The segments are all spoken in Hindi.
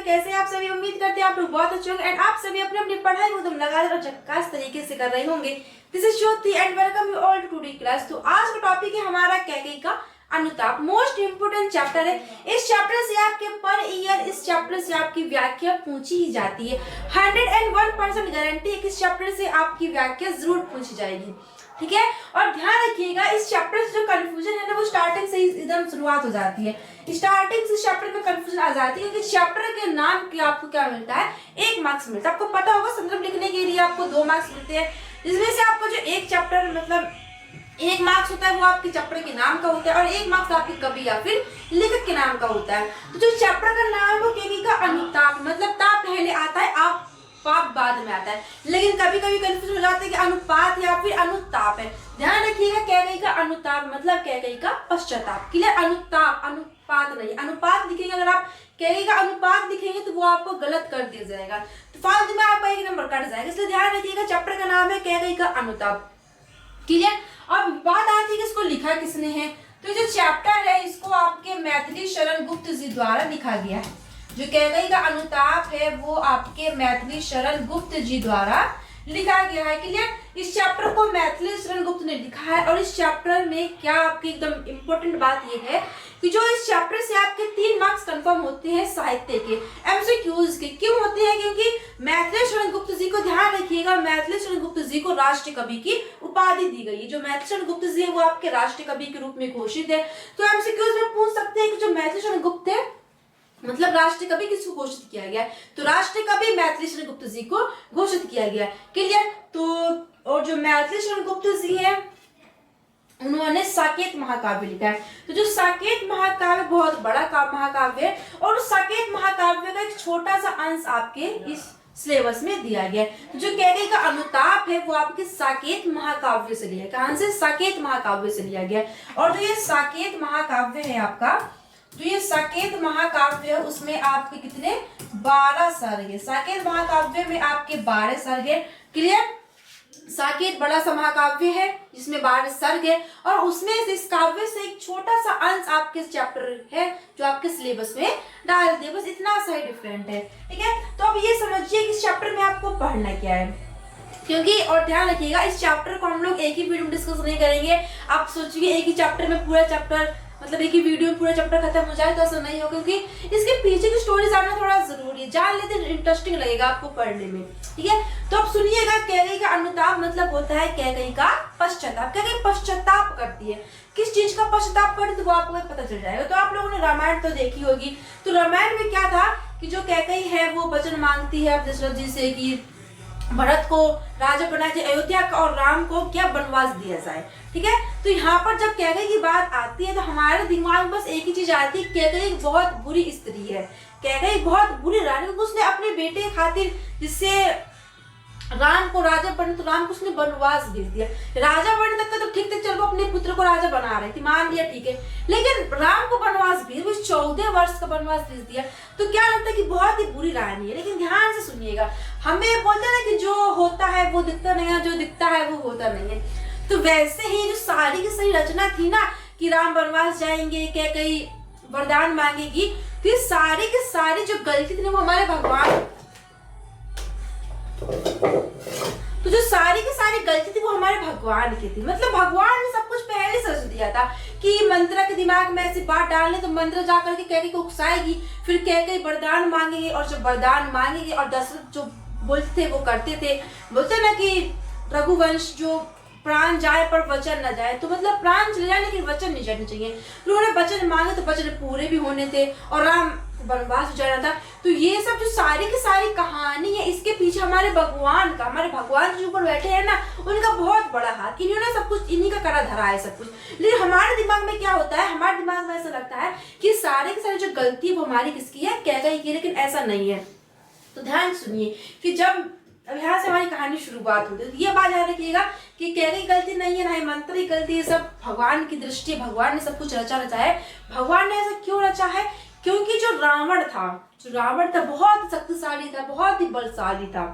कैसे आप सभी, उम्मीद करते हैं आप लोग बहुत अच्छे होंगे एंड आप सभी अपनी अपनी पढ़ाई को एकदम लगातार और झक्कास तरीके से कर रहे होंगे। This is Jyoti and welcome you all to today class. तो आज का टॉपिक है हमारा कैकेयी का अनुताप, मोस्ट इंपोर्टेंट चैप्टर है। इस चैप्टर से आपके पर ईयर इस चैप्टर से आपकी व्याख्या पूछी ही जाती है। 101% गारंटी है कि इस चैप्टर से आपकी व्याख्या जरूर पूछी जाएगी, ठीक है। और ध्यान रखिएगा इस चैप्टर से जो कंफ्यूजन है ना वो स्टार्टिंग से ही एकदम शुरुआत हो जाती है। स्टार्टिंग से चैप्टर में कंफ्यूजन आ जाती है क्योंकि चैप्टर के नाम के आपको क्या मिलता है, 1 मार्क्स मिलता है। आपको पता होगा संदर्भ लिखने के लिए आपको 2 मार्क्स मिलते हैं, जिसमें से आपको जो एक चैप्टर मतलब 1 मार्क्स होता है वो आपके चैप्टर के नाम का होता है और 1 मार्क्स आपके कवि या फिर लेखक के नाम का होता है। तो जो चैप्टर का नाम है वो कैकेयी का अनुताप, मतलब ताप पहले आता है, आप पाप बाद में आता है। लेकिन कभी कभी कंफ्यूज हो जाता है कि अनुपात या फिर अनुताप है। ध्यान रखिएगा कैकेयी का अनुताप मतलब कैकेयी का पश्चाताप। क्लियर, अनुताप अनुपात नहीं, अनुपात लिखेंगे अगर आप कैकेयी का अनुपात लिखेंगे तो वो आपको गलत कर दिया जाएगा, तो फालतू में आपका 1 नंबर कट जाएगा। इसलिए ध्यान रखिएगा चैप्टर का नाम है कैकेयी का अनुताप। क्लियर। अब बात आती है कि इसको लिखा किसने है, तो जो चैप्टर है इसको आपके मैथिली शरण गुप्त जी द्वारा लिखा गया है। जो कैकेयी का अनुताप है वो आपके मैथिली शरण गुप्त जी द्वारा लिखा गया है। क्लियर। इस चैप्टर को मैथिली शरण गुप्त ने लिखा है और इस चैप्टर में क्या आपकी एकदम इंपॉर्टेंट बात ये है कि जो इस चैप्टर से आपके 3 मार्क्स कंफर्म होते हैं साहित्य के, एमसीक्यूज के। क्यों होते हैं? क्योंकि मैथिली शरण गुप्त जी को, ध्यान रखिएगा, मैथिली शरण गुप्त जी को राष्ट्रीय कवि की उपाधि दी गई है। जो मैथिली शरण गुप्त जी है वो आपके राष्ट्रीय कवि के रूप में घोषित है। तो एमसीक्यूज में पूछ सकते हैं कि जो मैथिली शरण गुप्त है मतलब राष्ट्रीय कवि किसको घोषित किया गया है, तो राष्ट्रीय कवि मैथिली शरण गुप्त जी को घोषित किया गया है। क्लियर। तो और जो मैथिली शरण गुप्त जी है उन्होंने साकेत महाकाव्य लिखा है। तो जो साकेत महाकाव्य बहुत बड़ा महाकाव्य है और उस साकेत महाकाव्य का एक छोटा सा अंश आपके इस सिलेबस में दिया गया है। तो जो कैकेयी का अनुताप है वो आपके साकेत महाकाव्य से लिया, कहां से, साकेत महाकाव्य से लिया गया। और जो ये साकेत महाकाव्य है आपका, जो ये साकेत महाकाव्य है उसमें आपके कितने 12 सर्ग है। साकेत महाकाव्य में आपके 12 सर्ग है। क्लियर। साकेत बड़ा सा महाकाव्य है जिसमें 12 सर्ग है और उसमें इस काव्य से एक छोटा सा अंश आपके चैप्टर है जो आपके सिलेबस में डाल दिया, बस इतना सा ही डिफरेंट है, ठीक है। तो अब ये समझिए कि इस चैप्टर में आपको पढ़ना क्या है, क्योंकि और ध्यान रखिएगा इस चैप्टर को हम लोग एक ही वीडियो में डिस्कस नहीं करेंगे। आप सोचिए एक ही चैप्टर में पूरा चैप्टर मतलब एक ही वीडियो में पूरा चैप्टर खत्म हो जाए, तो ऐसा नहीं हो, क्योंकि इसके पीछे की स्टोरी जानना थोड़ा जरूरी है, जान लेते इंटरेस्टिंग लगेगा आपको पढ़ने में, ठीक है। तो अब सुनिएगा कैकेयी का अनुताप मतलब होता है कैकेयी का पश्चाताप। कैकेयी पश्चाताप करती है, किस चीज का पश्चाताप करती है तो वो आपको पता चल जाएगा। तो आप लोगों ने रामायण तो देखी होगी, तो रामायण में क्या था कि जो कैकेयी है वो वचन मांगती है दशरथ जी से कि भरत को राजा बनाया जाए अयोध्या का और राम को क्या वनवास दिया जाए, ठीक है। तो यहाँ पर जब कैकेयी की बात आती है तो हमारे दिमाग में बस एक ही चीज आती है, कैकेयी एक बहुत बुरी स्त्री है, कैकेयी बहुत बुरी रानी, क्योंकि उसने अपने बेटे खातिर जिससे राम को राजा बने तो राम को उसने वनवास भेज दिया। राजा बनने तक का तो ठीक चलो अपने पुत्र को राजा बना रहे थे, मान लिया, ठीक है, लेकिन राम को वनवास भेज 14 वर्ष का वनवास भेज दिया। तो क्या लगता है कि बहुत ही बुरी रानी है। लेकिन ध्यान से सुनिएगा, हमें बोलते हैं ना कि जो होता है वो दिखता नहीं है, जो दिखता है वो होता नहीं है। तो वैसे ही जो सारी की सही रचना थी ना कि राम वनवास जाएंगे, कैकेयी वरदान मांगेगी, तो ये सारी की सारी जो गलती थी वो हमारे भगवान, तो जो सारी की सारी गलती थी वो हमारे भगवान की थी। मतलब भगवान ने सब कुछ पहले सोच दिया था कि मंत्रा के दिमाग में ऐसी बात डालने तो मंत्रा जाकर के कैकेयी को उकसाएगी, फिर कैकेयी वरदान मांगेगी और जब वरदान मांगेगी और दशरथ जो बोलते थे वो करते थे। बोलते ना कि रघुवंश जो प्राण जाए पर वचन न जाए, तो मतलब प्राण चले जाए लेकिन वचन नहीं जाने चाहिए। उन्होंने वचन मांगे तो वचन पूरे भी होने थे और राम वनवास जाना था। तो ये सब जो सारी की सारी कहानी है इसके पीछे हमारे भगवान का, हमारे भगवान जो ऊपर बैठे हैं ना उनका बहुत बड़ा हाथ, इन्होंने सब कुछ इन्हीं का करा धरा है सब कुछ। लेकिन हमारे दिमाग में क्या होता है, हमारे दिमाग में ऐसा लगता है कि सारे की सारी जो गलती है वो हमारी किसकी है, कैकेयी की, लेकिन ऐसा नहीं है। तो ध्यान सुनिए कि जब अब यहाँ से हमारी कहानी शुरुआत होती है तो ये बात याद रखिएगा कि कैकेयी गलती नहीं है, ना ही मंत्र की गलती है, सब भगवान की दृष्टि, भगवान ने सब कुछ रचा है। भगवान ने ऐसा क्यों रचा है, क्योंकि जो रावण था बहुत शक्तिशाली था, बहुत ही बलशाली था,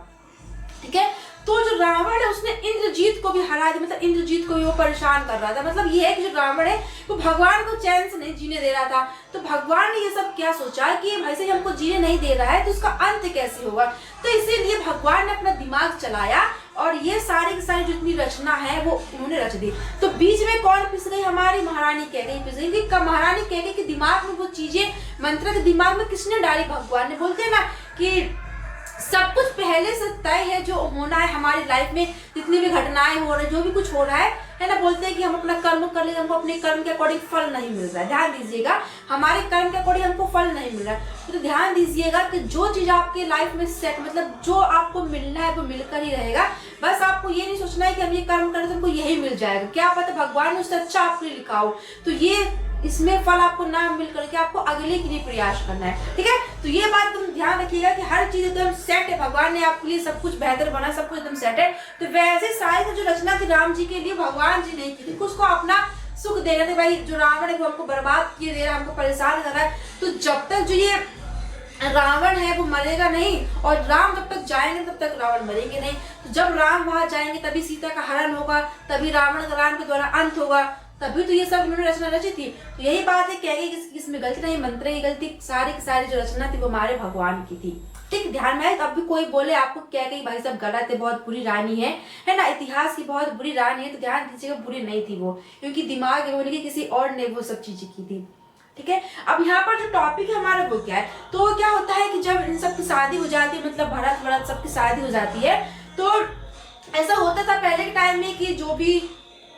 ठीक है। तो जो रावण है उसने इंद्रजीत को भी हरा दिया, मतलब इंद्रजीत को भी वो परेशान कर रहा था। मतलब ये है कि जो रावण है वो भगवान को चैन से नहीं जीने दे रहा था। तो भगवान ने ये सब क्या सोचा कि भाई से हमको जीने नहीं दे रहा है तो उसका अंत कैसे होगा। तो इसीलिए भगवान ने अपना दिमाग चलाया और ये सारी की सारी जितनी रचना है वो उन्होंने रच दी। तो बीच में कौन पिस गई, हमारी महारानी कैकेयी पिस गई। कि महारानी कैकेयी के दिमाग में वो चीजें मंत्र के दिमाग में किसने डाली, भगवान ने। बोलते हैं ना कि सब कुछ पहले से तय है, जो होना है हमारी लाइफ में, जितनी भी घटनाएं हो रही, जो भी कुछ हो रहा है ना। बोलते हैं कि हम अपना कर्म कर ले, हमको अपने कर्म के अकॉर्डिंग फल नहीं मिल रहा है। ध्यान दीजिएगा, हमारे कर्म के अकॉर्डिंग हमको फल नहीं मिल रहा है। तो ध्यान दीजिएगा कि जो चीज आपके लाइफ में सेट, मतलब जो आपको मिलना है वो मिलकर ही रहेगा। बस आपको ये नहीं सोचना है कि हम ये कर्म करें तो हमको यही मिल जाएगा। क्या पता भगवान ने उससे अच्छा आपके लिए लिखा हो, तो ये इसमें फल आपको ना मिल करके आपको अगले के लिए प्रयास करना है। ठीक है, तो ये बात तुम ध्यान रखिएगा कि हर चीज एकदम सेट है, भगवान ने आपके लिए सब कुछ बेहतर बना, सब कुछ एकदम सेट है। तो वैसे सारी जो रचना थी राम जी के लिए भगवान जी नहीं की थी, उसको अपना सुख दे रहे थे। भाई जो रावण है वो हमको बर्बाद किए दे रहा है, हमको परेशान कर रहा है। तो जब तक जो ये रावण है वो मरेगा नहीं, और राम जब तक जाएंगे तब तक रावण मरेंगे नहीं। तो जब राम वहां जाएंगे तभी सीता का हरण होगा, तभी रावण का राम के द्वारा अंत होगा, तभी तो ये सब उन्होंने रचना रची थी। तो यही बात है, कैकेयी किसमें गलती नहीं, मंत्र की गलती। सारी की सारी जो रचना थी वो हमारे भगवान की थी। ठीक, ध्यान में आए। अब भी कोई बोले आपको कैकेयी भाई सब गलत है, बहुत बुरी रानी है ना, इतिहास की बहुत बुरी रानी है, तो ध्यान दीजिएगा बुरी नहीं थी वो, क्योंकि दिमाग है उनकी, किसी और ने वो सब चीजें की थी। ठीक है, अब यहाँ पर जो टॉपिक है हमारा वो क्या है, तो क्या होता है कि जब इन सब की शादी हो जाती है, मतलब भरत सबकी शादी हो जाती है, तो ऐसा होता था पहले के टाइम में कि जो भी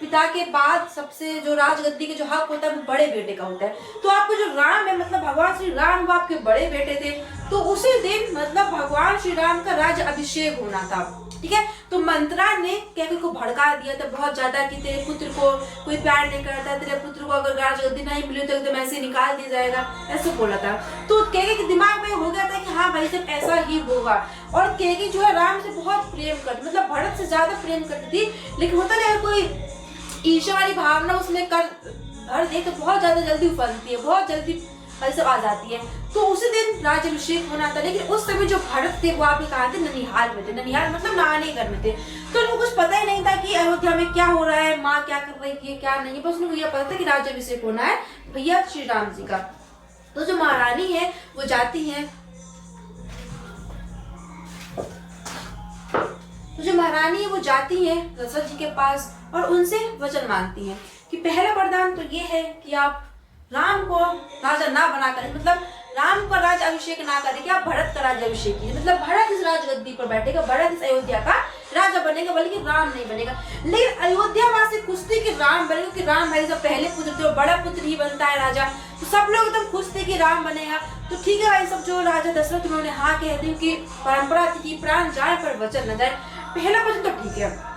पिता के बाद सबसे जो राजगद्दी के जो हक होता है वो बड़े बेटे का होता है। तो आपको जो राम है, मतलब भगवान श्री राम, वो आपके बड़े बेटे थे। तो उसी दिन मतलब भगवान श्री राम का राज्य अभिषेक होना था। ठीक है, तो मंत्रा ने कैकेयी को भड़का दिया था बहुत ज्यादा कि तेरे पुत्र को कोई प्यार नहीं करता, तेरे पुत्र को अगर राजगद्दी नहीं मिली तो एकदम ऐसे निकाल दिया जाएगा, ऐसे बोला था। तो कैकेयी के दिमाग में हो गया था कि हाँ भाई सब ऐसा ही होगा। और कैकेयी जो है राम से बहुत प्रेम करती, मतलब भरत से ज्यादा प्रेम करती थी। लेकिन होता नहीं कोई ईर्ष्या वाली भावना उसमें कर भर दे तो बहुत ज्यादा जल्दी उफलती है, बहुत जल्दी सब आ जाती है। तो उसी दिन राज्याभिषेक होना था, लेकिन उस समय जो भरत थे वो आप कहा थे ननिहाल में थे, ननिहाल मतलब नहाने घर में थे। तो उनको कुछ पता ही नहीं था कि अयोध्या में क्या हो रहा है, माँ क्या कर रही है क्या नहीं, बस उनको यह पता था कि राज्याभिषेक होना है भैया श्री राम जी का। तो जो महारानी है वो जाती है, तो जो महारानी है वो जाती है दशरथ जी के पास और उनसे वचन मांगती है कि पहला वरदान तो ये है कि आप राम को राजा ना बना करें, मतलब राम का राज अभिषेक ना करें, कि आप भरत का राज्य अभिषेक कीजिए, मतलब भरत इस राजगद्दी पर बैठेगा, भरत इस अयोध्या का राजा बनेगा, बल्कि राम नहीं बनेगा। लेकिन अयोध्या वासी खुश थे कि राम बनेगा, कि राम भाई सब पहले पुत्र थे और बड़ा पुत्र ही बनता है राजा। तो सब लोग एकदम खुश थे कि राम बनेगा। तो ठीक है भाई सब जो राजा दशरथ उन्होंने हाँ कह दी कि परंपरा थी कि प्राण जाए पर वचन न जाए, पहला वचन तो ठीक है।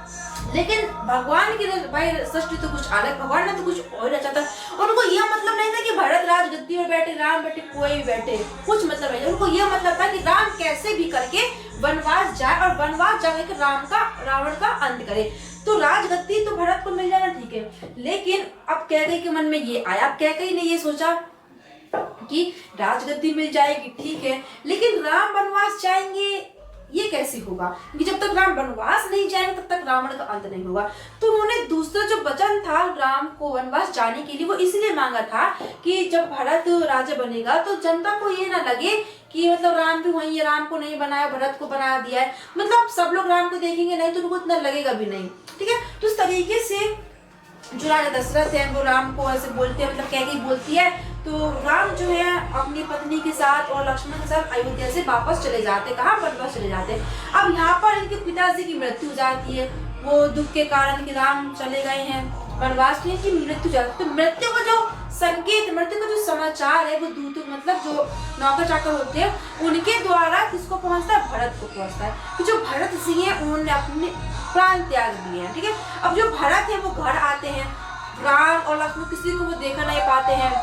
लेकिन भगवान की भाई सृष्टि तो कुछ अलग, भगवान ने तो कुछ और रचा था। उनको यह मतलब नहीं था कि भरत राजगद्दी पर बैठे, राम बैठे, कोई भी बैठे, कुछ मतलब नहीं। उनको यह मतलब था कि राम कैसे भी करके वनवास जाए और वनवास जाने के रावण का अंत करे। तो राजगद्दी तो भरत को मिल जाना ठीक है, लेकिन अब कैकेयी के मन में ये आया, अब कैकेयी ने ये सोचा कि राजगद्दी मिल जाएगी ठीक है, लेकिन राम वनवास जाएंगे ये कैसे होगा, क्योंकि जब तक राम वनवास नहीं जाएंगे तब तक रावण का अंत नहीं होगा। तो उन्होंने दूसरा जो वचन था राम को वनवास जाने के लिए, वो इसलिए मांगा था कि जब भरत राजा बनेगा तो जनता को ये ना लगे कि मतलब राम भी वही है, राम को नहीं बनाया भरत को बना दिया है, मतलब सब लोग राम को देखेंगे नहीं तो उनको इतना लगेगा भी नहीं। ठीक है, तो इस तरीके से जो राजा दशरथ है वो राम को ऐसे बोलते हैं, मतलब कैकेयी बोलती है, तो राम जो है अपनी पत्नी के साथ और लक्ष्मण के साथ अयोध्या से वापस चले जाते, कहाँ वनवास चले जाते। अब यहाँ पर इनके पिताजी की मृत्यु हो जाती है, वो दुख के कारण कि राम चले गए हैं वनवास में, की मृत्यु जाती है। तो मृत्यु का जो संकेत, मृत्यु का जो समाचार है वो दूत मतलब जो नौकर चाकर होते हैं उनके द्वारा किसको पहुंचता है, भरत को पहुंचता है। तो जो भरत सिंह है उन्होंने अपने प्राण त्याग दिए हैं। ठीक है, अब जो भरत है वो घर आते हैं, राम और लक्ष्मण किसी को वो देखा नहीं पाते हैं।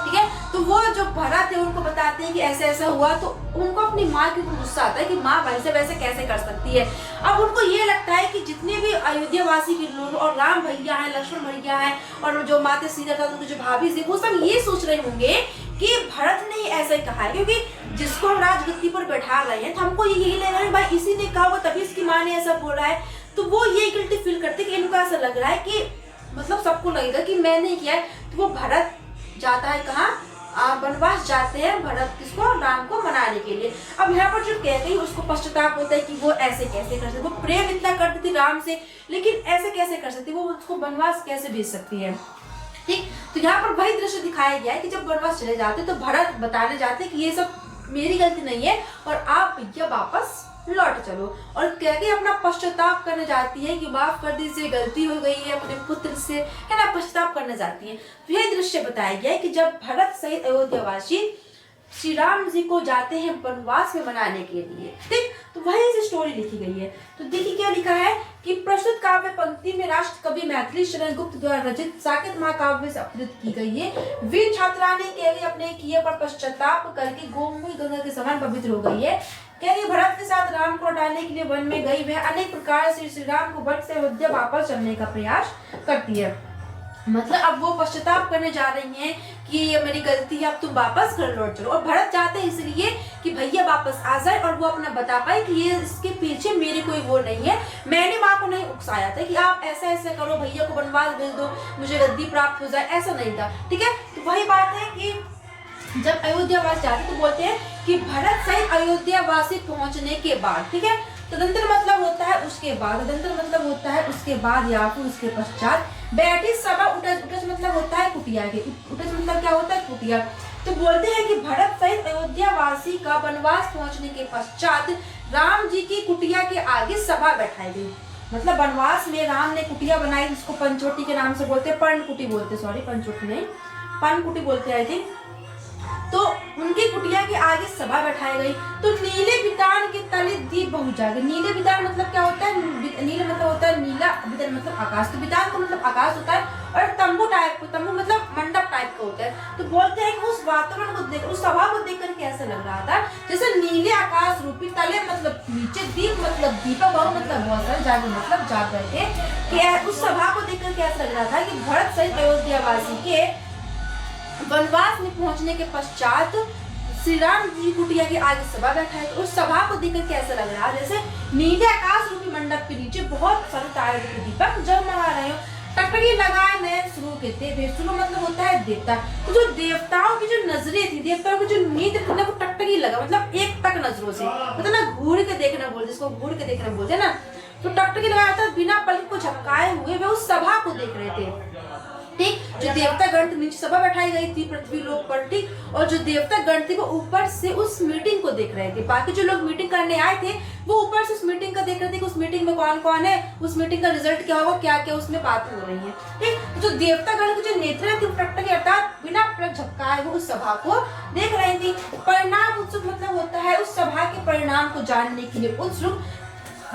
ठीक है, तो वो जो भरत है उनको बताते हैं कि ऐसा ऐसा हुआ, तो उनको अपनी माँ के ऊपर गुस्सा आता है कि माँ भाई से वैसे कैसे कर सकती है। अब उनको ये लगता है कि जितने भी अयोध्या वासी के लोग और राम भैया हैं, लक्ष्मण भैया हैं और जो माता सीता था उनके जो भाभी थी वो सब ये सोच रहे होंगे कि भरत ने ही ऐसा ही कहा है, क्योंकि जिसको हम राजगद्दी पर बैठा रहे हैं तो हमको यही लग रहा है भाई इसी ने कहा होगा तभी इसकी माँ ने ऐसा बोला है। तो वो ये गिल्टी फील करते कि इनको ऐसा लग रहा है कि मतलब सबको लगेगा कि मैंने किया है। तो वो भरत जाता है कहाँ, वनवास जाते हैं भरत किसको, राम को मनाने के लिए। अब यहाँ पर जो कैकेयी उसको पश्चाताप होता है कि वो ऐसे कैसे कर सकती, वो प्रेम इतना करती थी राम से लेकिन ऐसे कैसे कर सकती, वो उसको वनवास कैसे भेज सकती है। ठीक, तो यहाँ पर वही दृश्य दिखाया गया है कि जब वनवास चले जाते तो भरत बताने जाते कि ये सब मेरी गलती नहीं है और आप भैया वापस लौट चलो। और कैकेयी अपना पश्चाताप करने जाती है कि माफ कर दीजिए गलती हो गई है अपने पुत्र से, है ना, पश्चाताप करने जाती है। तो यह दृश्य बताया गया है कि जब भरत सहित अयोध्यावासी श्री राम जी को जाते हैं वनवास में मनाने के लिए। ठीक, तो वही से स्टोरी लिखी गई है। तो देखिए क्या लिखा है कि प्रस्तुत काव्य पंक्ति में राष्ट्र कवि मैथिली शरण गुप्त द्वारा रचित साकेत महाकाव्य से अपहृत की गई है। वीर छात्रा ने कैकेयी अपने किए पर पश्चाताप करके गोमती गंगा के समान पवित्र हो गई है। कैकेयी भरत के साथ राम को हटाने के लिए वन में गई, वह अनेक प्रकार से श्री राम को वन से अयोध्या वापस चलने का प्रयास करती है। मतलब अब वो पश्चाताप करने जा रही हैं कि ये मेरी गलती है, अब तुम वापस घर लौट चलो। और भरत चाहते हैं इसलिए कि भैया वापस आ जाए और वो अपना बता पाए कि ये इसके पीछे मेरी कोई वो नहीं है, मैंने माँ को नहीं उकसाया था कि आप ऐसा ऐसा करो, भैया को वनवास भेज दो, मुझे गद्दी प्राप्त हो जाए, ऐसा नहीं था। ठीक है, तो वही बात है कि जब अयोध्यावास जाते तो बोलते हैं कि भरत सहित अयोध्यावासी पहुंचने के बाद, ठीक है, तदंतर मतलब होता है उसके बाद, तदंतर मतलब होता है उसके बाद या फिर उसके पश्चात, बैठी सभा उटज, उटज मतलब होता है कुटिया के, उटज मतलब क्या होता है कुटिया। तो बोलते हैं कि भरत सहित अयोध्यावासी का वनवास पहुंचने के पश्चात राम जी की कुटिया के आगे सभा बैठाई गई। मतलब वनवास में राम ने कुटिया बनाई जिसको पंचवटी के नाम से बोलते हैं, पर्णकुटी बोलते, सॉरी पंचवटी नहीं पर्णकुटी बोलते हैं आई थिंक। तो उनकी कुटिया के आगे सभा बैठाई गई। तो नीले बितान के तले दीप बहुत जागे। नीले बितान मतलब क्या होता है, नीले मतलब होता है नीला, बितान मतलब आकाश, तो बितान का मतलब आकाश होता है और तंबू टाइप को, तंबू मतलब मंडप टाइप का होता है। तो बोलते हैं कि उस वातावरण को देख, उस सभा को देख करके ऐसा लग रहा था जैसे नीले आकाश रूपी, तले मतलब नीचे, दीप मतलब दीपक, और मतलब बहुत सारे, जागे मतलब जाग रहे थे। उस सभा को देख करके ऐसा लग रहा था कि भरत सहित अयोध्यावासी के वनवास में पहुंचने के पश्चात श्री राम जी कुटिया के आगे सभा बैठा है। तो उस सभा को देखकर कैसा लग रहा है जैसे नीले आकाश रूपी मंडप के नीचे बहुत सारे तारे के दीपक जगमगा रहे हो, टकटकी लगाए नए शुरू के थे। शुरू मतलब होता है देवता। तो जो देवताओं की जो नजरें थी, देवताओं की जो नींद थी ना, वो टकटकी लगा, मतलब एक टक नजरों से, मतलब ना घूर के देखना बोलते, जिसको घूर के देखना बोलते ना, तो टकटकी लगाया था, बिना पलक को झपकाए हुए वे उस सभा को देख रहे थे। ठीक, जो देवता गण नीचे सभा बैठाई गई थी पृथ्वी लोक पर, ठीक, और जो देवता गण थी वो ऊपर से उस मीटिंग को देख रहे थे। बाकी जो लोग मीटिंग करने आए थे वो ऊपर से उस मीटिंग का देख रहे थे कि उस मीटिंग में कौन कौन है, उस मीटिंग का रिजल्ट क्या होगा, क्या क्या उसमें बातें हो रही है। ठीक, जो देवता गण की जो नेत्र थी टकटकी अर्थात बिना पलक झपकाए वो उस सभा को देख रही थी। परिणाम उत्सुक मतलब होता है उस सभा के परिणाम को जानने के लिए उत्सुक।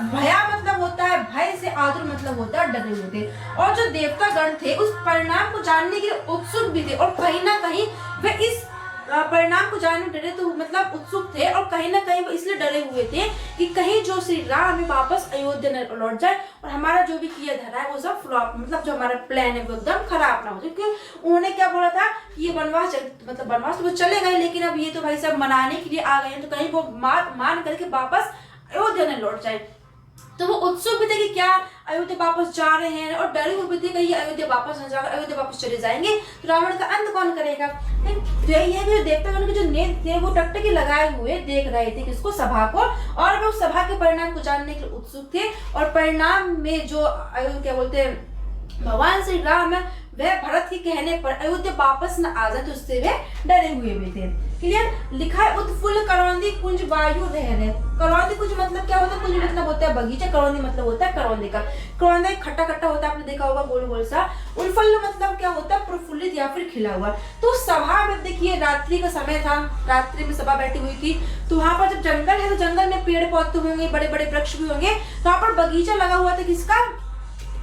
भया मतलब होता है भय से, आतुर मतलब होता है डरे हुए थे। और जो देवता गण थे उस परिणाम को जानने के लिए उत्सुक भी थे और कहीं ना कहीं वे इस परिणाम को जानने डरे तो मतलब उत्सुक थे और कहीं ना कहीं वो इसलिए डरे हुए थे कि कहीं जो श्री राम वापस अयोध्या न लौट जाए और हमारा जो भी किया धरा है वो सब फ्लॉप, मतलब जो हमारा प्लान है वो एकदम खराब ना हो जाए। क्योंकि उन्होंने क्या बोला था कि ये वनवास मतलब वनवास तो वो चले गए लेकिन अब ये तो भाई सब मनाने के लिए आ गए हैं, तो कहीं वो मान करके वापस अयोध्या न लौट जाए। तो वो उत्सुक भी थे कि क्या अयोध्या वापस जा रहे हैं और डरे हुए भी थे कहीं अयोध्या वापस न जाकर अयोध्या वापस चले जाएंगे तो रावण का अंत कौन करेगा। तो यही है कि देवतागण के जो नेत्र थे वो टकटकी लगाए हुए देख रहे थे किसको, सभा को, और वो सभा के परिणाम को जानने के लिए उत्सुक थे। और परिणाम में जो क्या बोलते हैं भगवान श्री राम वह भरत के कहने पर अयोध्या वापस न आ जाए तो उससे वे डरे हुए भी थे। क्लियर, लिखा है उत्फुल्ल करौंदी कुंज वायु रह। करौंदी कुंज मतलब क्या होता है, कुंज मतलब होता है बगीचा, करौंदी मतलब होता है करौंदे का। करौंदा खट्टा खट्टा होता है, आपने देखा होगा गोल गोल सा। उत्फुल्ल मतलब क्या होता है प्रफुल्लित या फिर खिला हुआ। तो सभा में देखिए रात्रि का समय था, रात्रि में सभा बैठी हुई थी। तो वहां पर जब जंगल है तो जंगल में पेड़ पौधे होंगे, बड़े बड़े वृक्ष भी होंगे। तो वहां पर बगीचा लगा हुआ था किसका,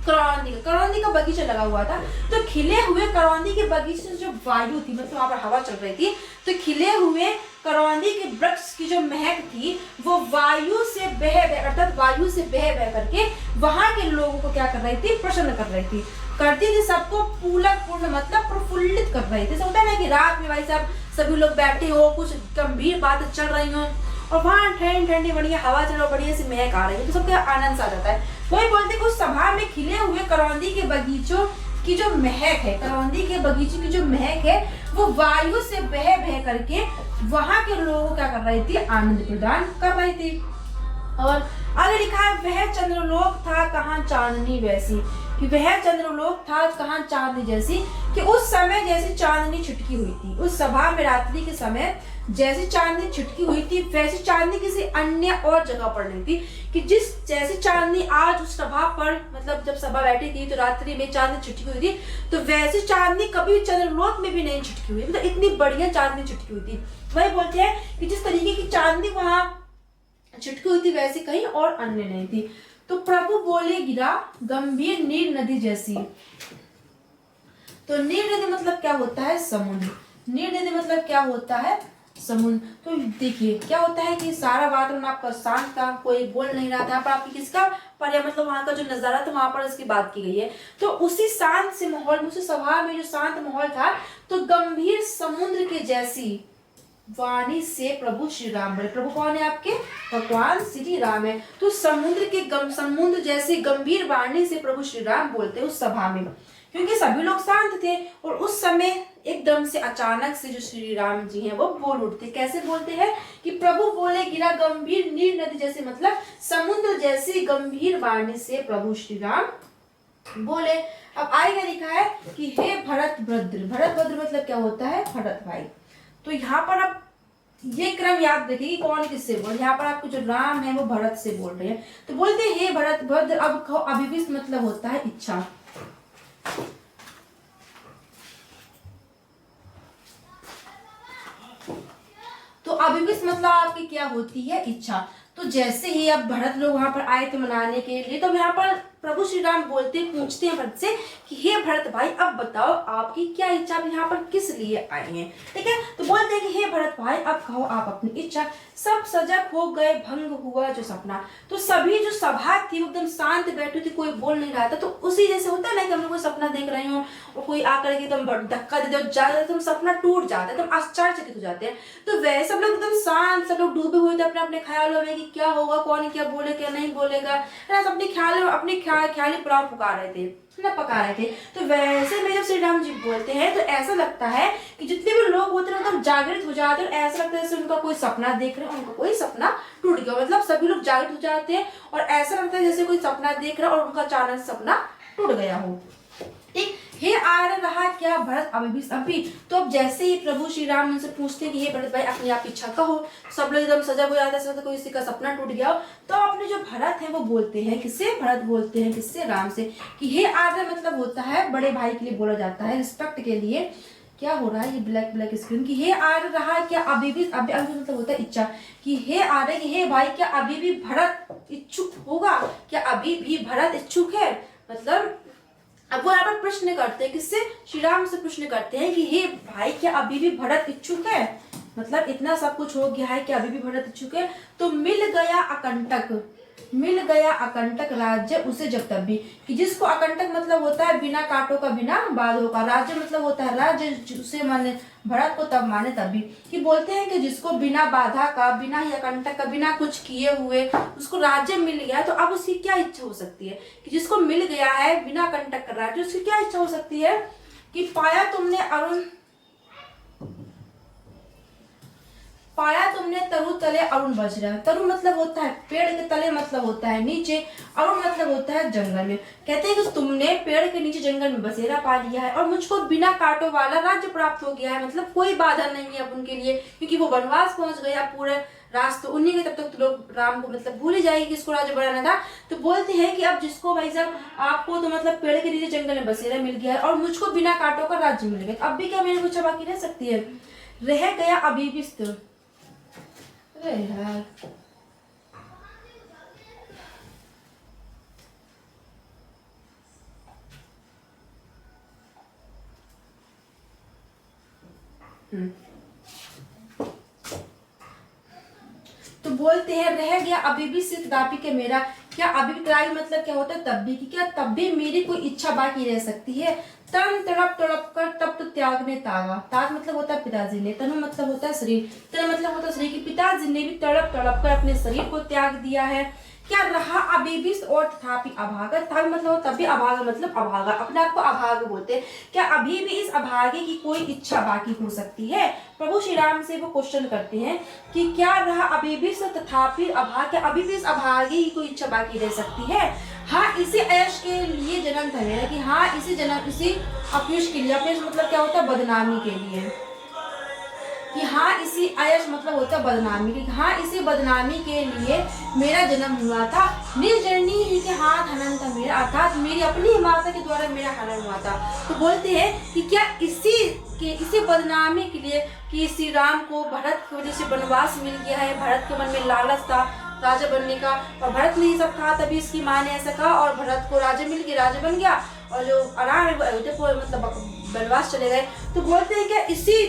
करौंदी का बगीचा लगा हुआ था। तो खिले हुए करौंदी के बगीचे से जो वायु थी, मतलब वहां पर हवा चल रही थी, तो खिले हुए करौंदी के वृक्ष की जो महक थी वो वायु से बह अर्थात वायु से बह करके वहां के लोगों को क्या कर रही थी, प्रसन्न कर रही थी, करती थी सबको पूर्ण मतलब प्रफुल्लित कर रही थी। होता है ना कि रात में भाई साहब सभी लोग बैठे हो, कुछ गंभीर बातें चल रही हो और वहाँ ठंडी ठंडी बढ़िया हवा चल रही, बढ़िया सी महक आ रही है, तो सबके आनंद आ जाता है। वही बोलते कि उस सभा में खिले हुए करौंदी के बगीचों की जो महक है, करौंदी के बगीचे की जो महक है, वो वायु से बह बह करके वहां के लोगों को क्या कर रही थी, आनंद प्रदान कर रही थी। और आगे लिखा है, वह चंद्रलोक था कहाँ चांदनी वैसी, कि वह चंद्रलोक था कहाँ चांदनी जैसी, कि उस समय जैसी चांदनी छिटकी हुई थी। उस सभा में रात्रि के समय जैसी चांदनी छिटकी हुई थी, वैसी चांदनी किसी अन्य और जगह पर नहीं थी। कि जिस जैसी चांदनी आज उस सभा पर, मतलब जब सभा बैठी थी तो रात्रि में चांदनी छिटकी हुई थी, तो वैसी चांदनी कभी चंद्रलोक में भी नहीं छिटकी हुई, मतलब इतनी बढ़िया चांदनी छिटकी हुई थी। वही बोलते हैं कि जिस तरीके की चांदनी वहां छिटकी हुई थी, वैसी कहीं और अन्य नहीं थी। तो प्रभु बोले गिरा गंभीर नीर नदी जैसी। तो नीर नदी मतलब क्या होता है, समुद्र। नीर नदी मतलब क्या होता है, समुद्र। तो देखिए क्या होता है कि सारा वातावरण आपका शांत था, कोई बोल नहीं रहा था। यहाँ पर आपकी किसका पर्या, मतलब वहां का जो नजारा था वहां पर इसकी बात की गई है। तो उसी शांत से माहौल में, उसी सभा में जो शांत माहौल था, तो गंभीर समुद्र के जैसी वाणी से प्रभु श्री राम बोले। प्रभु कौन है आपके, भगवान श्री राम है। तो समुद्र जैसे गंभीर वाणी से प्रभु श्री राम बोलते उस सभा में, क्योंकि सभी लोग शांत थे। और उस समय एकदम से अचानक से जो श्री राम जी हैं वो बोल उठते। कैसे बोलते हैं कि प्रभु बोले गिरा गंभीर नीर नदी जैसे, मतलब समुद्र जैसी गंभीर वाणी से प्रभु श्री राम बोले। अब आगे लिखा है कि हे भरत भद्र। भरत भद्र मतलब क्या होता है, भरत भाई। तो यहाँ पर आप ये क्रम याद रखिए कि कौन किससे बोल। यहाँ पर आपको जो राम है वो भरत से बोल रहे हैं। तो बोलते हैं हे भरत भद्र। अब कहो अभिविष्ट मतलब होता है इच्छा। तो अभिविष्ट मतलब आपकी क्या होती है, इच्छा। तो जैसे ही अब भरत लोग वहां पर आए थे मनाने के लिए, तो यहाँ पर प्रभु श्री राम बोलते पूछते हैं भरत से कि हे भरत भाई अब बताओ आपकी क्या इच्छा, आप यहाँ पर किस लिए आए हैं। ठीक है, तो बोलते हैं कि हे भरत भाई अब कहो आप अपनी इच्छा। सब सजग हो गए, भंग हुआ जो सपना। तो सभी जो सभा थी वो एकदम शांत बैठी थी, कोई बोल नहीं रहा था। तो उसी जैसे होता है ना कि हम लोग कोई सपना देख रहे हो और कोई आकर के एकदम धक्का दे दो, ज्यादा एकदम सपना टूट जाता है, एकदम आश्चर्यचकित हो जाते हैं। तो वैसे सब लोग एकदम शांत, सब लोग डूबे हुए थे अपने अपने ख्यालों में कि क्या होगा, कौन क्या बोले क्या नहीं बोलेगा, है ना। अपने ख्याली पुलाव पका रहे थे, ना पका रहे थे। तो वैसे में जब श्री राम जी बोलते हैं तो ऐसा लगता है कि जितने भी लोग होते हैं एकदम जागृत हो जाते हैं। और ऐसा लगता है जैसे उनका कोई सपना देख रहे हैं, उनका कोई सपना टूट गया, मतलब सभी लोग जागृत हो जाते हैं। और ऐसा लगता है जैसे कोई सपना देख रहा है और उनका अचानक सपना टूट गया हो। ठीक, हे आर रहा क्या भरत अभी। तो अब जैसे ही प्रभु श्री राम उनसे पूछते हैं कि हे भरत भाई अपनी आप इच्छा कहो, सब लोग एकदम सजग हो जाते हैं, कोई किसी का सपना टूट गया हो। तो अपने जो भरत है वो बोलते हैं, किससे, भरत बोलते हैं किससे, राम से, कि हे आर्य मतलब होता है बड़े भाई के लिए बोला जाता है, रिस्पेक्ट के लिए। क्या हो रहा है ये ब्लैक ब्लैक स्क्रीन, कि हे आर्य रहा क्या अभी भी, अभी मतलब होता है इच्छा, कि हे आर्य कि हे भाई क्या अभी भी भरत इच्छुक होगा, क्या अभी भी भरत इच्छुक है। मतलब अब वो यहाँ पर प्रश्न करते हैं, किससे, श्री राम से प्रश्न करते हैं कि हे भाई क्या अभी भी भरत इच्छुक है, मतलब इतना सब कुछ हो गया है कि अभी भी भरत इच्छुक है। तो मिल गया अकंटक राज्य उसे जब तब भी, कि जिसको अकंटक मतलब होता है बिना कांटों का बिना बाधों का, राज्य मतलब होता है राज्य, उसे माने भरत को तब माने तब भी, कि बोलते हैं कि जिसको बिना बाधा का, बिना ही अकंटक का, बिना कुछ किए हुए उसको राज्य मिल गया, तो अब उसकी क्या इच्छा हो सकती है, कि जिसको मिल गया है बिना कंटक का राज्य, उसकी क्या इच्छा हो सकती है, कि पाया तुमने तरु तले अरुण बजरा। तरु मतलब होता है पेड़ के तले, मतलब होता है नीचे, अरुण मतलब होता है जंगल में। कहते हैं कि तुमने पेड़ के नीचे जंगल में बसेरा पा लिया है और मुझको बिना कांटों वाला राज्य प्राप्त हो गया है, मतलब कोई बाधा नहीं है अब उनके लिए, क्योंकि वो वनवास पहुंच गया पूरे रास्ते उन्हीं के, तब तक तो लोग राम को मतलब भूल ही जाएगी कि इसको राज्य बढ़ाना था। तो बोलते हैं कि अब जिसको भाई साहब आपको तो मतलब पेड़ के नीचे जंगल में बसेरा मिल गया है और मुझको बिना कांटों का राज्य मिल गया, अब भी क्या मेरी कुछ बाकी रह सकती है, रह गया अभी भी। अरे यार तो बोलते हैं रह गया अभी भी सिर्फ दापी के मेरा, क्या अभी भी मतलब क्या होता है तब भी, कि क्या तब भी मेरी कोई इच्छा बाकी रह सकती है, तन तड़प तड़प कर तब तो त्याग ने तागा। ताग मतलब होता है पिताजी ने, तनु मतलब होता है शरीर, तन मतलब होता है शरीर की। पिताजी ने भी तड़प तड़प कर अपने शरीर को त्याग दिया है। क्या रहा अबीबिस और तथापि अभागा। तथापि मतलब तभी, अभागा मतलब अभागा, अपने आप को अभागा बोलते हैं। क्या अभी भी इस अभागे की कोई इच्छा बाकी हो सकती है। प्रभु श्री राम से वो क्वेश्चन करते हैं कि क्या रहा अबीबिस तथापि अभागा, क्या अभी भी इस अभागे की कोई इच्छा बाकी रह सकती है। हाँ, इसी अयश के लिए जन्म था मेरा, कि हाँ इसी जन्म, इसी अपयश के लिए, अपयश मतलब क्या होता है, बदनामी के लिए, कि हाँ इसी अयश मतलब होता है बदनामी, कि हाँ इसी बदनामी के लिए मेरा जन्म हुआ था। निज जननी ही के हाथ हनन था मेरा, अर्थात मेरी अपनी माता के द्वारा मेरा हनन हुआ था। तो बोलते हैं कि क्या इसी बदनामी के लिए, कि श्री राम को भरत की वजह से वनवास मिल गया है, भरत के मन में लालच था राजा बनने का, और भरत ने ये सब कहा, तभी इसकी माँ ने ऐसा कहा, और भरत को राजा मिल गया, राजा बन गया, और जो आराम है वो अयोध्या मतलब वनवास चले गए। तो बोलते हैं क्या इसी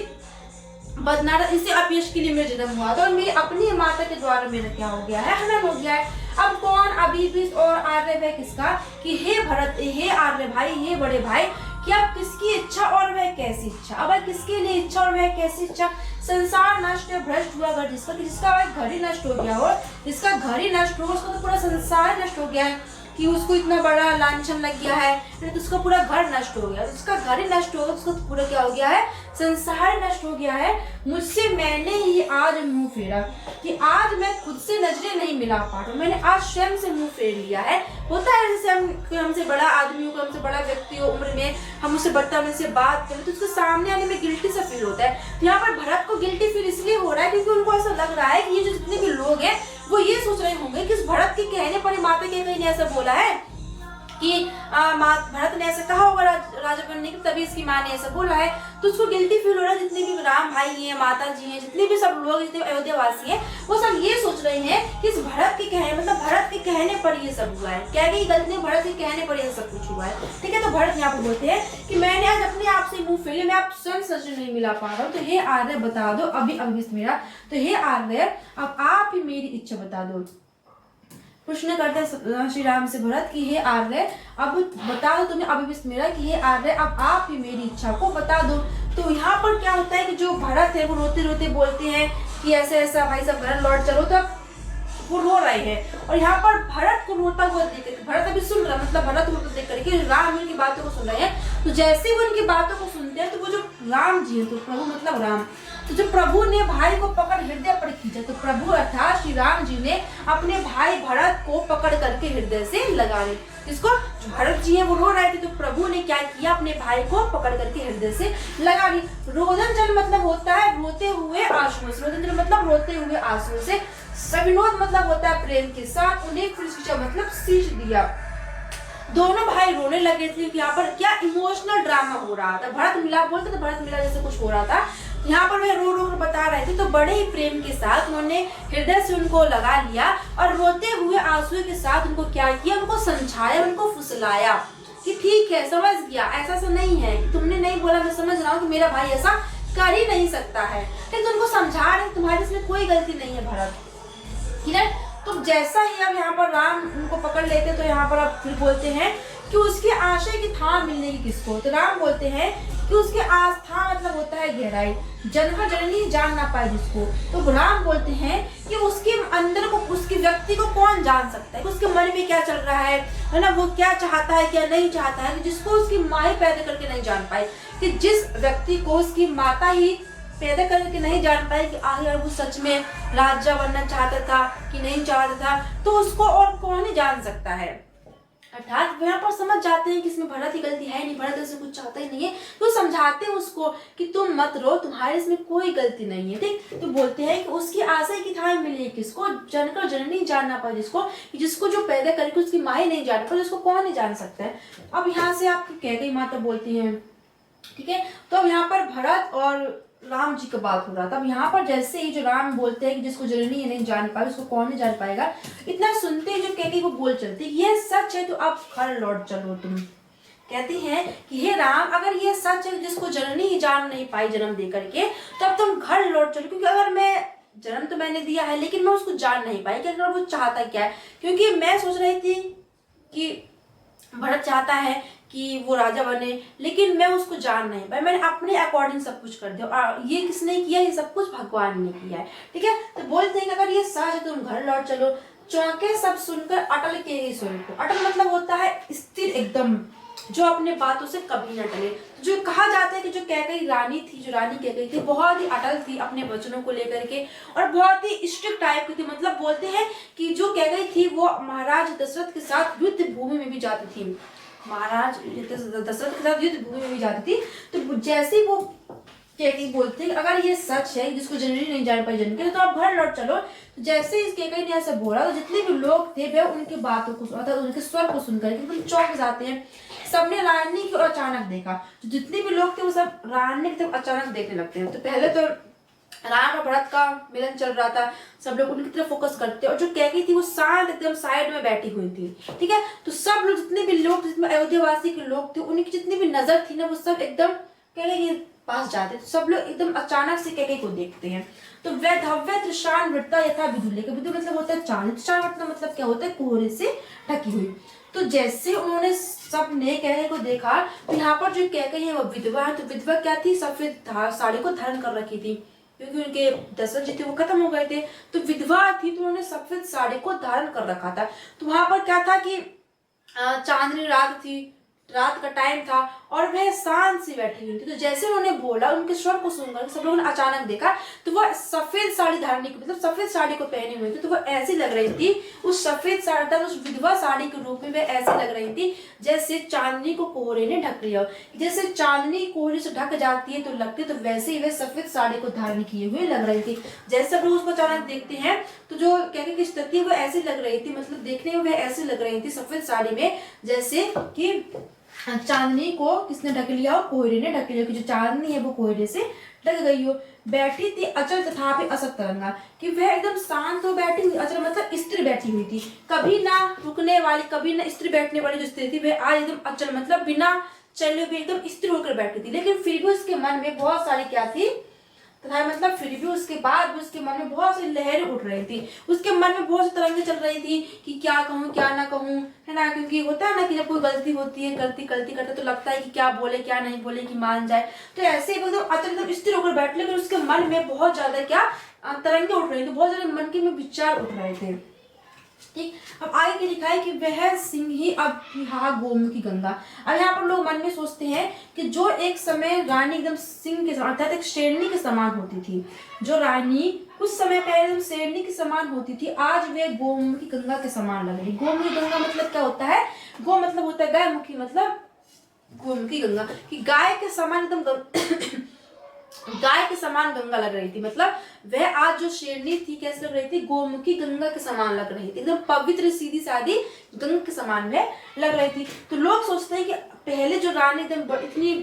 बदनारा, इसी अपयश के लिए मेरा जन्म हुआ था, और मेरी अपनी माता के द्वारा मेरा क्या हो गया है, हनन हो गया है। अब कौन अबीबिस और आर्य वह किसका, कि हे भरत, हे आर्य भाई, हे बड़े भाई, कि अब किसकी इच्छा और वह कैसी इच्छा। अब किसके लिए इच्छा और वह कैसी इच्छा। संसार नष्ट है भ्रष्ट हुआ घर जिसका, कि जिसका भाई घर ही नष्ट हो गया हो, जिसका घर ही नष्ट हो, उसका तो पूरा संसार नष्ट हो गया है, कि उसको इतना बड़ा लांछन लग गया है, तो उसका पूरा घर नष्ट हो गया, उसका घर ही नष्ट हो गया, उसका पूरा क्या हो गया है, संसार नष्ट हो गया है। मुझसे मैंने ही आज मुंह फेरा, कि आज मैं खुद से नजरें नहीं मिला पा रहा हूँ, मैंने आज स्वयं से मुंह फेर लिया है। होता है जैसे हमसे बड़ा आदमी हो, हमसे बड़ा व्यक्ति हो उम्र में, हम उससे बदतमीजी से बात करें तो उसके सामने आने में गिल्टी सा फील होता है। तो यहाँ पर भरत को गिल्टी फील इसलिए हो रहा है क्योंकि उनको ऐसा लग रहा है कि ये जो जितने भी लोग हैं वो ये सोच रहे होंगे कि इस भरत के कहने पर माता के कहीं ने ऐसा बोला है कि भरत ने ऐसा कहा होगा राजा बनने की, तभी इसकी माँ ने ऐसा बोला है। तो उसको गिल्टी फील हो रहा है। जितने भी राम भाई हैं, माता जी हैं, जितने भी सब लोग, जितने अयोध्या वासी हैं, वो सब ये सोच रहे हैं कि इस भरत के कहने, मतलब भरत के कहने पर ये सब हुआ है। क्या कि गलती भरत के कहने पर ये सब कुछ हुआ है। ठीक है, तो भरत यहाँ पर बोलते हैं कि मैंने आज अपने आप से मुंह फेर, मैं आप स्वयं सच नहीं मिला पा रहा हूँ, तो हे आर्य बता दो अभी मेरा। तो हे आर्य, अब आप ही मेरी इच्छा बता दो। प्रश्न करते हैं श्री राम से भरत कि हे आर्य, अब बता दो तुम्हें अभी मेरा, कि हे आर्य अब आप ही मेरी इच्छा को बता दो। तो यहाँ पर क्या होता है कि जो भरत है वो रोते रोते बोलते हैं कि ऐसा ऐसा भाई सब घर लौट चलो, तो वो रो रहे हैं। और यहाँ पर भरत को रोता हुआ देख, भरत अभी सुन रहा, मतलब भरत रोता देख करके राम उनकी बातों को सुन रहे हैं। तो जैसे वो उनकी बातों को सुनते हैं तो वो जो राम जी है, तो प्रभु मतलब राम, तो जो प्रभु ने भाई को पकड़ हृदय पर खींचा, तो प्रभु अर्थात श्री राम जी ने अपने भाई भरत को पकड़ करके हृदय से लगा ली। इसको भरत जी है वो रो रहे थे, तो प्रभु ने क्या किया, अपने भाई को पकड़ करके हृदय से लगा ली। रोदन जल मतलब होता है रोते हुए आंसुओं से, रोदन जल मतलब रोते हुए आंसुओं से। सविनोद मतलब होता है प्रेम के साथ, उन्हें फिर मतलब शीश दिया। दोनों भाई रोने लगे थे। यहाँ पर क्या इमोशनल ड्रामा हो रहा था, भरत मिलाप बोलते थे, भरत मिला जैसे कुछ हो रहा था। यहाँ पर वे रो रो कर बता रहे थे, तो बड़े ही प्रेम के साथ उन्होंने हृदय से उनको लगा लिया और रोते हुए आंसू के साथ उनको क्या किया, उनको समझाया, उनको फुसलाया कि ठीक है समझ गया, ऐसा नहीं है कि तुमने नहीं बोला, मैं समझ रहा हूँ कि मेरा भाई ऐसा कर ही नहीं सकता है, लेकिन उनको समझा रहे तुम्हारे इसमें कोई गलती नहीं है भरत। क्लियर। तो जैसा ही अब यहाँ पर राम उनको पकड़ लेते, तो यहाँ पर अब फिर बोलते हैं कि उसके आशय की था मिलने की किसको। तो राम बोलते हैं कि उसके आस्था मतलब होता है गहराई, जन्म जननी जान ना पाए जिसको। तो राम बोलते हैं कि उसके अंदर को, उसके व्यक्ति को कौन जान सकता है कि उसके मन में क्या चल रहा है ना, वो क्या चाहता है क्या नहीं चाहता है, जिसको उसकी माँ ही पैदा करके नहीं जान पाई, कि जिस व्यक्ति को उसकी माता ही पैदा करके नहीं जान पाए कि आखिर वो सच में राजा बनना चाहता था कि नहीं चाहता था, तो उसको और कौन ही जान सकता है। अर्थात यहाँ पर समझ जाते हैं कि इसमें भरत की गलती है नहीं, भरत इसमें कुछ चाहता ही नहीं है, तो समझाते हैं उसको कि तुम मत रो, तुम्हारे इसमें कोई गलती नहीं है। ठीक, तो बोलते हैं कि उसकी आशा की थाह मिली किसको, जनकर जननी जान ना पाए जिसको, जिसको जो पैदा करके उसकी माँ ही नहीं जान पाए, जिसको कौन नहीं जान सकता है। अब यहाँ से आप कैकेयी माता बोलती है, ठीक है। तो अब यहाँ पर भरत और राम जी का बात हो रहा था। अब यहाँ पर जैसे ही जो राम बोलते हैं कि जिसको जननी नहीं जान पाए उसको कौन नहीं जान पाएगा, इतना सुनते ही जो कैकेयी वो बोल चलती है ये सच है तो अब घर लौट चलो तुम। कहती हैं कि हे राम, अगर ये सच है जिसको जननी ही जान नहीं पाई जन्म दे करके, तो अब तुम घर लौट चलो, क्योंकि अगर मैं जन्म तो मैंने दिया है लेकिन मैं उसको जान नहीं पाई कि अगर वो चाहता क्या है। क्योंकि मैं सोच रही थी कि भरत चाहता है कि वो राजा बने, लेकिन मैं उसको जान नहीं पाई, मैंने अपने अकॉर्डिंग सब कुछ कर दिया। ये किसने किया? ये सब कुछ भगवान ने किया है। ठीक है, तो बोलते हैं कि अगर ये सच है तुम घर लौट चलो। चौंके सब सुनकर अटल के ही स्वर को। अटल मतलब होता है स्थिर एकदम, जो अपने बातों से कभी न टले। जो कहा जाता है कि जो कैकेयी रानी थी, जो रानी कैकेयी थी, बहुत ही अटल थी अपने वचनों को लेकर के, और बहुत ही स्ट्रिक्ट टाइप की थी। मतलब बोलते हैं कि जो कैकेयी थी वो महाराज दशरथ के साथ युद्ध भूमि में भी जाती थी। महाराज दशरथ के साथ युद्ध भूमि में भी जाती थी। तो जैसे ही वो कैकेयी बोलते हैं अगर ये सच है, जिसको जनरली नहीं जान पाई जनके, तो आप घर लौट चलो। तो जैसे इस कैकेयी ने ऐसा बोला तो जितने भी लोग थे वह उनकी बातों को, मतलब उनके स्वर को सुनकर एकदम चौंक जाते हैं। सबने रानी की ओर अचानक देखा। तो जितने भी लोग थे वो सब रानी की तरफ अचानक देखने लगते हैं। तो पहले तो राम और भरत का मिलन चल रहा था, सब लोग उनकी तरफ फोकस करते, और जो कैकेयी थी वो शांत एकदम साइड में बैठी हुई थी। ठीक है, तो सब लोग जितने भी लोग, जितने अयोध्यावासी के लोग थे, उनकी जितनी भी नजर थी ना, वो सब एकदम कैकेयी के पास जाते। तो सब लोग एकदम अचानक से कैकेयी को देखते हैं। तो वह धव्य त्रिशान वृत्ता यथा विदुले के, विदु मतलब होता है चांद, त्रिशान वृत्ता मतलब क्या होता है? कोहरे से ढकी हुई। तो जैसे उन्होंने सबने कैकेयी को देखा तो यहाँ पर जो कैकेयी है वो विधवा है। तो विधवा क्या थी? सफेद साड़ी को धारण कर रखी थी, क्योंकि उनके दशरथ जी थे वो खत्म हो गए थे। तो विधवा थी तो उन्होंने सफेद साड़ी को धारण कर रखा था। तो वहां पर क्या था कि चांदनी रात थी, रात का टाइम था, और वह शांत सी बैठी हुई थी। तो जैसे उन्होंने बोला, उनके स्वर को सुनकर सब लोगों ने अचानक देखा तो वह सफेद साड़ी धारण की, मतलब सफेद साड़ी को पहनी हुई थी। तो वह ऐसी लग रही थी, उस सफेद साड़ी, उस विधवा साड़ी के रूप में वह ऐसी लग रही थी जैसे चांदनी को कोहरे ने ढक लिया। जैसे चांदनी कोहरे से ढक जाती है तो लगती, तो वैसे ही वह सफेद साड़ी को धारण किए हुए लग रही थी। जैसे सब लोग उसको अचानक देखते हैं तो जो कैकेयी की स्थिति वो ऐसी लग रही थी, मतलब देखने में वह ऐसी लग रही थी सफेद साड़ी में जैसे कि चांदनी को किसने ढक लिया हो? कोहरे ने ढक लिया, कि जो चांदनी है वो कोहरे से ढक गई हो। बैठी थी अचल तथापि असक्त तरंगा, कि वह एकदम शांत हो बैठी हुई। अचल मतलब स्थिर बैठी हुई थी, कभी ना रुकने वाली, कभी ना स्थिर बैठने वाली जो स्थिति थी, वह आज एकदम अचल मतलब बिना चले हुए एकदम स्थिर होकर बैठी थी। लेकिन फिर भी उसके मन में बहुत सारी क्या थी? तथा मतलब फिर भी उसके बाद भी उसके मन में बहुत सी लहरें उठ रही थी, उसके मन में बहुत सी तरंगें चल रही थी कि क्या कहूँ क्या ना कहूँ, है ना। क्योंकि होता है ना कि जब कोई गलती होती है, गलती करते तो लगता है कि क्या बोले क्या नहीं बोले, कि मान जाए। तो ऐसे एकदम अचानक स्थिर होकर बैठ, लेकिन उसके मन में बहुत ज्यादा क्या तरंगें उठ रही थी, बहुत ज्यादा मन के में विचार उठ रहे थे। ठीक, अब आगे के लिखा है कि वह सिंह ही अब यहाँ गोमुखी गंगा। अब यहाँ पर लोग मन में सोचते हैं कि जो एक समय रानी एकदम सिंह के समान, अर्थात एक शेरनी के समान होती थी, जो रानी कुछ समय पहले एकदम शेरनी के समान होती थी, आज वे गोमुखी गंगा के समान लग रही। गोमुखी गंगा मतलब क्या होता है? गो मतलब होता है गाय, मुखी मतलब गोमुखी गंगा, कि गाय के समान एकदम गाय के समान गंगा लग रही थी। मतलब वह आज जो शेरनी थी कैसे लग रही थी? गोमुखी गंगा के समान लग रही थी, एकदम पवित्र सीधी सादी गंगा के समान वह लग रही थी। तो लोग सोचते हैं कि पहले जो रानी एकदम इतनी,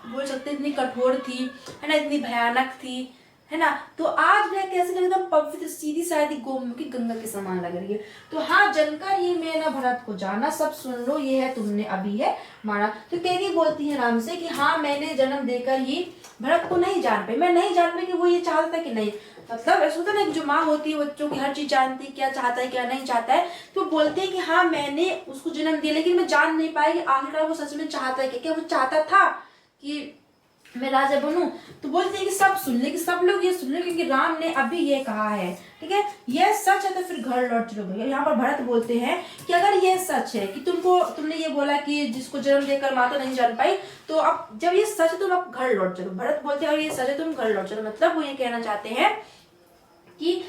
बोल सकते हैं इतनी कठोर थी, है ना, इतनी भयानक थी, है ना, तो आज वह कैसे लग रही है? पवित्र सीधी सादी गोमुखी गंगा के समान लग रही है। तो हाँ, जनकर ये मैं न भरत को जाना, सब सुन लो ये है तुमने अभी है माना। तो कैकेयी बोलती है राम से कि हाँ, मैंने जन्म देकर ही भरत को नहीं जान पाई, मैं नहीं जान पाई कि वो ये चाहता है कि नहीं। मतलब ऐसा होता है ना, जो माँ होती है बच्चों की हर चीज जानती है, क्या चाहता है क्या नहीं चाहता है। तो बोलते हैं कि हाँ, मैंने उसको जन्म दिया, लेकिन मैं जान नहीं पाई कि आखिरकार वो सच में चाहता है क्या वो चाहता था कि मैं राजा बनूं। तो बोलते हैं कि सब सुन ले, कि सब लोग ये सुन ले, क्योंकि राम ने अभी ये कहा है। ठीक है, यह सच है तो फिर घर लौट चलो। यहाँ पर भरत बोलते हैं कि अगर यह सच है कि तुमने ये बोला कि जिसको जन्म देकर माता नहीं जान पाई, तो अब जब ये सच है तुम अब घर लौट चलो। भरत बोलते हैं अगर ये सच है तुम घर लौट चलो, मतलब वो ये कहना चाहते हैं कि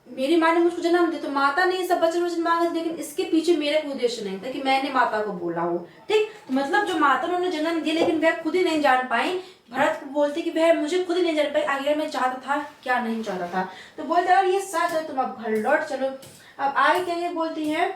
मेरी माँ ने मुझको जन्म दिया, तो माता ने ये सब वचन मांगा, लेकिन इसके पीछे मेरा कोई उद्देश्य नहीं था कि मैंने माता को बोला हो। ठीक, तो मतलब जो माता ने जन्म दिया लेकिन वह खुद ही नहीं जान पाई। भरत बोलते कि वह मुझे खुद ही नहीं जान पाई आगे मैं चाहता था क्या नहीं चाहता था। तो बोलते अगर ये सच है तुम अब घर लौट चलो। अब आगे क्या ये बोलती है,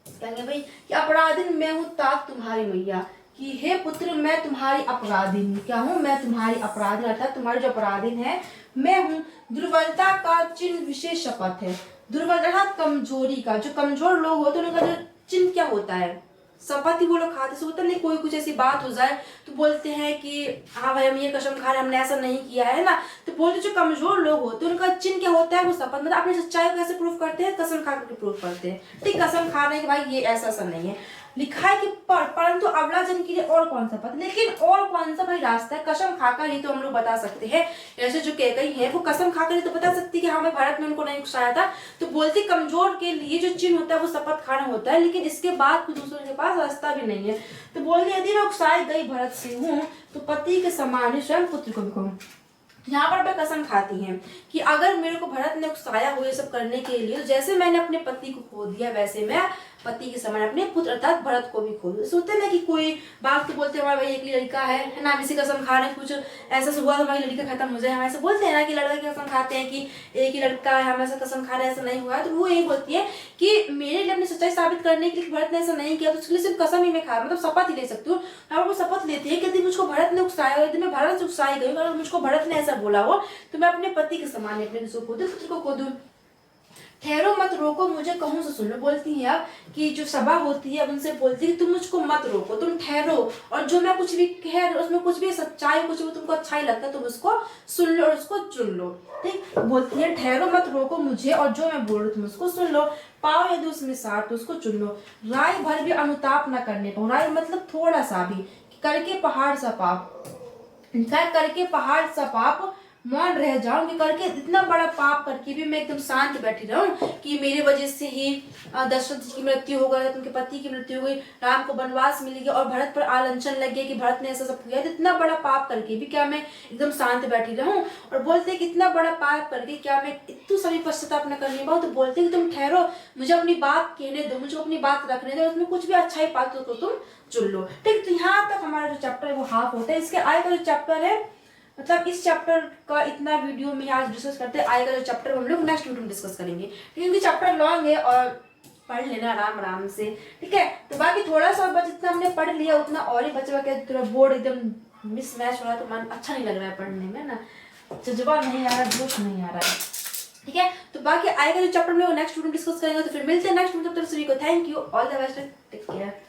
कहेंगे भाई कि अपराधीन मैं हूँ तात तुम्हारी मैया, कि हे पुत्र मैं तुम्हारी अपराधीन क्या हूँ, मैं तुम्हारी अपराधीन, अर्थात तुम्हारी जो अपराधीन है मैं हूँ। दुर्बलता का चिन्ह विशेष शपथ है। दुर्बलता कमजोरी का, जो कमजोर लोग होते हैं उनका जो चिन्ह क्या होता है? शपथ ही वो लोग खाते से होता नहीं, कोई कुछ ऐसी बात हो जाए तो बोलते हैं कि हाँ भाई हम ये कसम खा रहे हैं, हमने ऐसा नहीं किया है ना। तो बोलते जो कमजोर लोग होते हैं उनका चिन्ह क्या होता है? वो शपथ, मतलब अपनी सच्चाई को कैसे प्रूफ करते हैं? कसम खा करके प्रूफ करते हैं। ठीक, कसम खा रहे हैं कि भाई ये ऐसा नहीं है। लिखा है कि परंतु अबला जन के लिए और कौन सा पद, लेकिन और कौन सा भाई रास्ता है, कसम खाकर ही तो हम लोग बता सकते हैं। ऐसे जो कैकई है वो कसम खाकर ही तो बता सकती है कि हाँ मैं भारत में उनको नहीं उकसाया था। तो बोलती कमजोर के लिए जो चिन्ह होता है वो शपथ खाना होता है, लेकिन इसके बाद कुछ दूसरों के पास रास्ता भी नहीं है। तो बोलती यदि मैं उकसाई गई भरत से हूँ तो पति के समान ही स्वयं पुत्र को भी कहूँ। यहाँ पर वे कसम खाती हैं कि अगर मेरे को भरत ने उकसाया हो ये सब करने के लिए, तो जैसे मैंने अपने पति को खो दिया वैसे मैं पति के समान अपने पुत्र अर्थात भरत को भी खो दूं। सोचते ना कि कोई बात तो बोलते हमारा भाई एक ही लड़का है ना, किसी कसम खा रहे कुछ ऐसा हुआ तो हमारी लड़का खत्म हो जाए, हम ऐसे बोलते हैं ना कि लड़का की कसम खाते हैं कि एक ही लड़का है, हम ऐसा कसम खा रहे हैं, ऐसा नहीं हुआ है। तो वो यही बोलती है कि मेरे लिए अपनी सच्चाई साबित करने के लिए भरत ने ऐसा नहीं किया, तो उसके लिए सिर्फ कसम ही मैं खा मतलब शपथ ही ले सकती हूँ। और वो शपथ लेती है कि यदि मुझको भरत ने उकसाया हो, यदि मैं भरत से उकसाई गई, अगर मुझको भरत ने ऐसा बोला हो तो मैं अपने पति के समान अपने को खो दूं, पुत्र को खो दूं। ठहरो मत रोको मुझे कहूं से सुन लो। बोलती है अब कि जो सभा होती है उनसे बोलती है कि तुम मुझको मत रोको, तुम ठहरो, और जो मैं कुछ भी कह रही उसमें कुछ भी सच्चाई कुछ भी तुमको अच्छा ही लगता है तुम उसको सुन लो और उसको चुन लो। ठीक, बोलती है ठहरो मत रोको मुझे और जो मैं बोल रही हूँ तुम उसको सुन लो, पाओ यदि उसमें सार तो उसको चुन लो। राय भर भी अनुताप न करने पाओ, राय मतलब थोड़ा सा भी, करके पहाड़ सा पाप, करके पहाड़ सा पाप मौन रह जाऊंगी, करके इतना बड़ा पाप करके भी मैं एकदम शांत बैठी रहूं कि मेरी वजह से ही दशरथ जी की मृत्यु हो गई, उनके पति की मृत्यु हो गई, राम को वनवास मिल गया और भरत पर आलंचन लग गया कि भरत ने ऐसा सब किया। इतना बड़ा पाप करके भी क्या मैं एकदम शांत बैठी रहूं? और बोलते कि इतना बड़ा पाप करके क्या मैं इतनी सभी पश्चाताप न करने पाऊँ? तो बोलते कि तुम ठहरो, मुझे अपनी बात कहने दो, मुझे अपनी बात रखने दो, उसमें कुछ भी अच्छा ही पाते तो तुम चुन लो। ठीक, तो यहाँ तक हमारा जो चैप्टर है वो हाफ होता है। इसके आगे का जो चैप्टर है मतलब इस चैप्टर का इतना वीडियो में आज डिस्कस करते हैं, आएगा जो चैप्टर हम लोग नेक्स्ट वीडियो में डिस्कस करेंगे, क्योंकि चैप्टर लॉन्ग है और पढ़ लेना आराम आराम से। ठीक है, तो बाकी थोड़ा सा बस जितना हमने पढ़ लिया उतना और ही बचा के थोड़ा बोर्ड एकदम मिस मैच हो रहा है, तो मन अच्छा नहीं लग रहा है पढ़ने में ना, जज्बा नहीं आ रहा, जोश नहीं आ रहा है। ठीक है, तो बाकी आएगा जो चैप्टर में वो नेक्स्ट वीडियो डिस्कस करेंगे। तो फिर मिलते हैं नेक्स्ट वीडियो, तब तक सभी को thank you, all the best, take care.